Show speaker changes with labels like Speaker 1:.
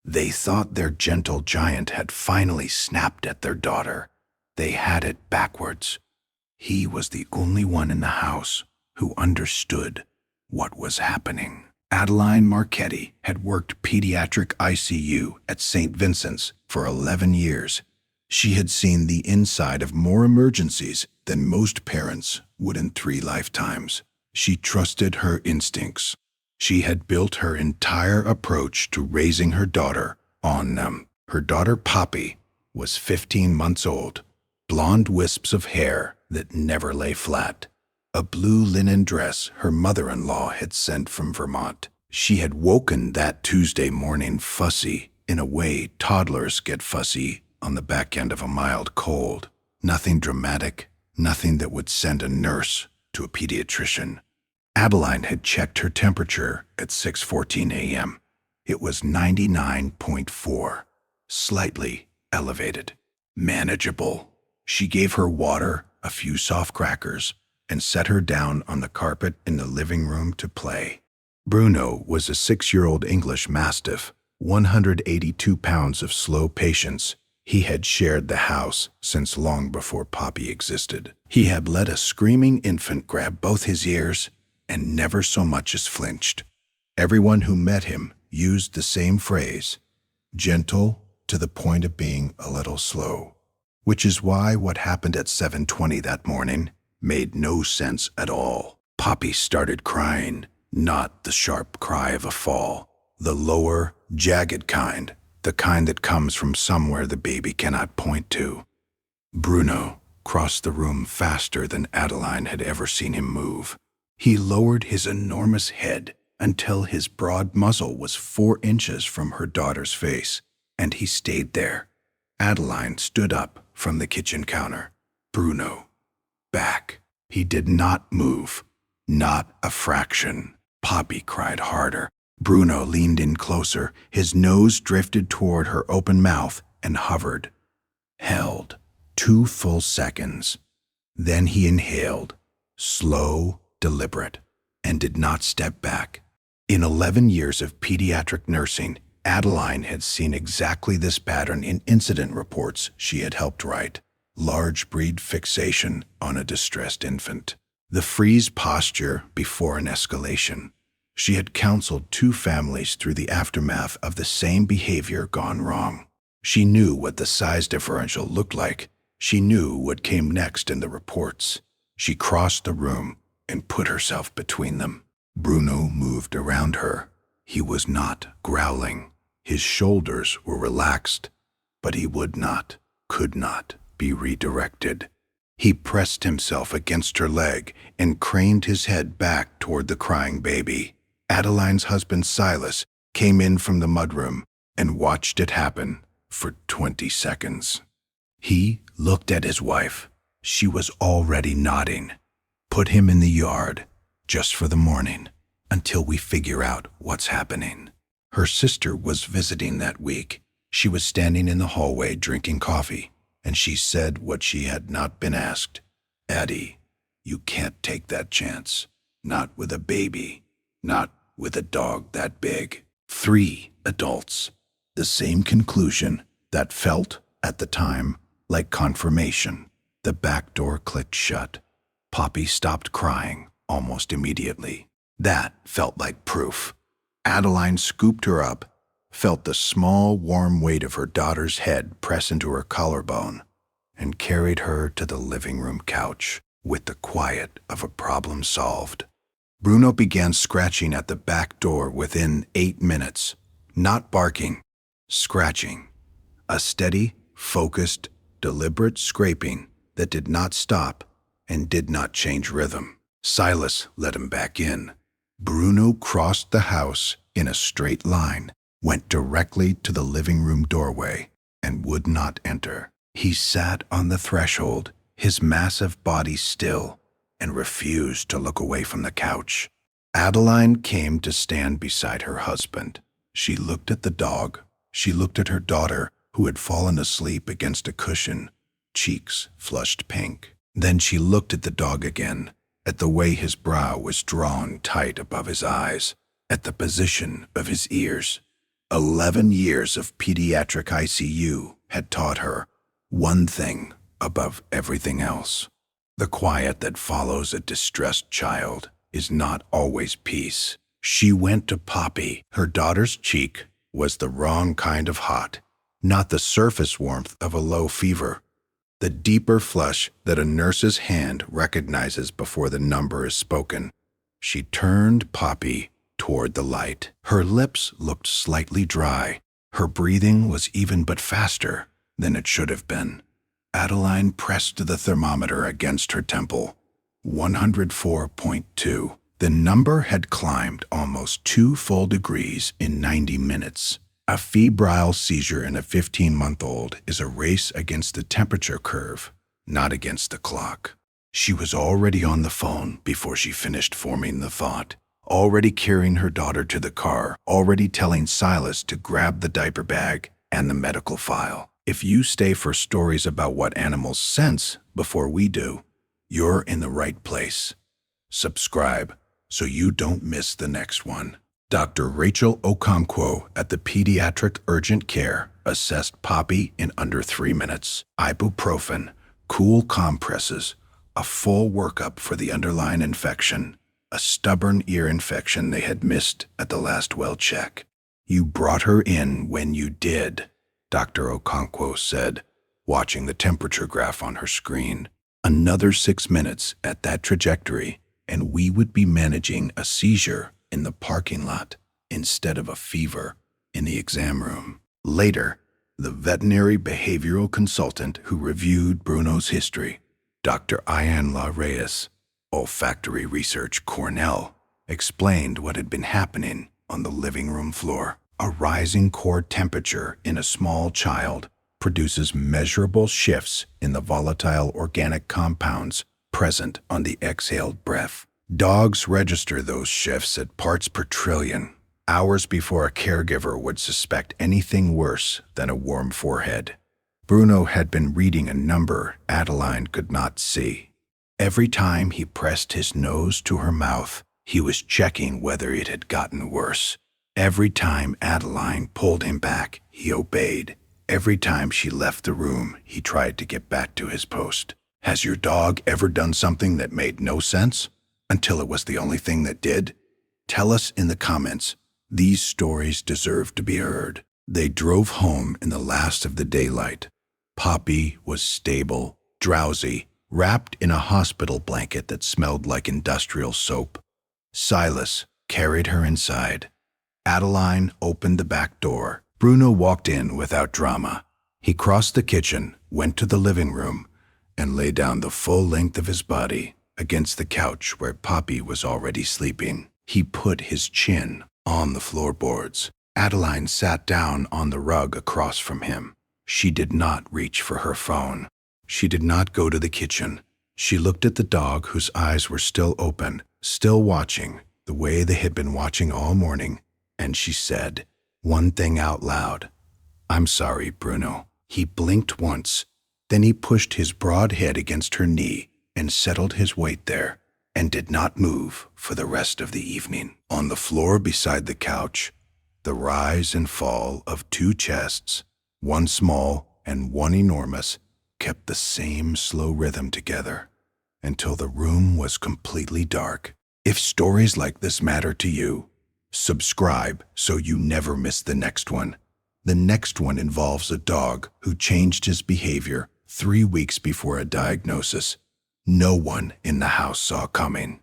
Speaker 1: They thought their gentle giant had finally snapped at their daughter. They had it backwards. He was the only one in the house who understood what was happening. Adeline Marchetti had worked pediatric ICU at St. Vincent's for 11 years. She had seen the inside of more emergencies than most parents would in 3 lifetimes. She trusted her instincts. She had built her entire approach to raising her daughter on them. Her daughter Poppy was 15 months old, blonde wisps of hair that never lay flat, a blue linen dress her mother-in-law had sent from Vermont. She had woken that Tuesday morning fussy in a way toddlers get fussy on the back end of a mild cold. Nothing dramatic, nothing that would send a nurse to a pediatrician. Adeline had checked her temperature at 6:14 a.m. It was 99.4, slightly elevated, manageable. She gave her water, a few soft crackers, and set her down on the carpet in the living room to play. Bruno was a 6-year-old English Mastiff, 182 pounds of slow patience. He had shared the house since long before Poppy existed. He had let a screaming infant grab both his ears and never so much as flinched. Everyone who met him used the same phrase, gentle to the point of being a little slow, which is why what happened at 7:20 that morning made no sense at all. Poppy started crying, not the sharp cry of a fall, the lower, jagged kind, the kind that comes from somewhere the baby cannot point to. Bruno crossed the room faster than Adeline had ever seen him move. He lowered his enormous head until his broad muzzle was 4 inches from her daughter's face, and he stayed there. Adeline stood up from the kitchen counter. Bruno, back. He did not move, not a fraction. Poppy cried harder. Bruno leaned in closer. His nose drifted toward her open mouth and hovered. Held 2 full seconds. Then he inhaled, slow, deliberate, and did not step back. In 11 years of pediatric nursing, Adeline had seen exactly this pattern in incident reports she had helped write. Large breed fixation on a distressed infant. The freeze posture before an escalation. She had counseled 2 families through the aftermath of the same behavior gone wrong. She knew what the size differential looked like. She knew what came next in the reports. She crossed the room and put herself between them. Bruno moved around her. He was not growling. His shoulders were relaxed, but he would not, could not be redirected. He pressed himself against her leg and craned his head back toward the crying baby. Adeline's husband Silas came in from the mudroom and watched it happen for 20 seconds. He looked at his wife. She was already nodding. Put him in the yard, just for the morning, until we figure out what's happening. Her sister was visiting that week. She was standing in the hallway drinking coffee, and she said what she had not been asked. Addie, you can't take that chance. Not with a baby. Not with a dog that big. 3 adults. The same conclusion that felt, at the time, like confirmation. The back door clicked shut. Poppy stopped crying almost immediately. That felt like proof. Adeline scooped her up, felt the small, warm weight of her daughter's head press into her collarbone, and carried her to the living room couch with the quiet of a problem solved. Bruno began scratching at the back door within 8 minutes, not barking, scratching. A steady, focused, deliberate scraping that did not stop and did not change rhythm. Silas let him back in. Bruno crossed the house in a straight line, went directly to the living room doorway, and would not enter. He sat on the threshold, his massive body still, and refused to look away from the couch. Adeline came to stand beside her husband. She looked at the dog. She looked at her daughter, who had fallen asleep against a cushion, cheeks flushed pink. Then she looked at the dog again, at the way his brow was drawn tight above his eyes, at the position of his ears. 11 years of pediatric ICU had taught her one thing above everything else. The quiet that follows a distressed child is not always peace. She went to Poppy. Her daughter's cheek was the wrong kind of hot, not the surface warmth of a low fever, the deeper flush that a nurse's hand recognizes before the number is spoken. She turned Poppy toward the light. Her lips looked slightly dry. Her breathing was even but faster than it should have been. Adeline pressed the thermometer against her temple. 104.2. The number had climbed almost 2 full degrees in 90 minutes. A febrile seizure in a 15-month-old is a race against the temperature curve, not against the clock. She was already on the phone before she finished forming the thought, already carrying her daughter to the car, already telling Silas to grab the diaper bag and the medical file. If you stay for stories about what animals sense before we do, you're in the right place. Subscribe so you don't miss the next one. Dr. Rachel Okonkwo at the Pediatric Urgent Care assessed Poppy in under 3 minutes. Ibuprofen, cool compresses, a full workup for the underlying infection, a stubborn ear infection they had missed at the last well check. You brought her in when you did, Dr. Okonkwo said, watching the temperature graph on her screen. Another 6 minutes at that trajectory, and we would be managing a seizure in the parking lot instead of a fever in the exam room. Later, the veterinary behavioral consultant who reviewed Bruno's history, Dr. Ayanla Reyes, olfactory research Cornell, explained what had been happening on the living room floor. A rising core temperature in a small child produces measurable shifts in the volatile organic compounds present on the exhaled breath. Dogs register those shifts at parts per trillion, hours before a caregiver would suspect anything worse than a warm forehead. Bruno had been reading a number Adeline could not see. Every time he pressed his nose to her mouth, he was checking whether it had gotten worse. Every time Adeline pulled him back, he obeyed. Every time she left the room, he tried to get back to his post. Has your dog ever done something that made no sense until it was the only thing that did? Tell us in the comments. These stories deserve to be heard. They drove home in the last of the daylight. Poppy was stable, drowsy, wrapped in a hospital blanket that smelled like industrial soap. Silas carried her inside. Adeline opened the back door. Bruno walked in without drama. He crossed the kitchen, went to the living room, and lay down the full length of his body against the couch where Poppy was already sleeping. He put his chin on the floorboards. Adeline sat down on the rug across from him. She did not reach for her phone. She did not go to the kitchen. She looked at the dog whose eyes were still open, still watching, the way they had been watching all morning, and she said one thing out loud. "I'm sorry, Bruno." He blinked once. Then he pushed his broad head against her knee and settled his weight there, and did not move for the rest of the evening. On the floor beside the couch, the rise and fall of 2 chests, one small and one enormous, kept the same slow rhythm together until the room was completely dark. If stories like this matter to you, subscribe so you never miss the next one. The next one involves a dog who changed his behavior 3 weeks before a diagnosis no one in the house saw coming.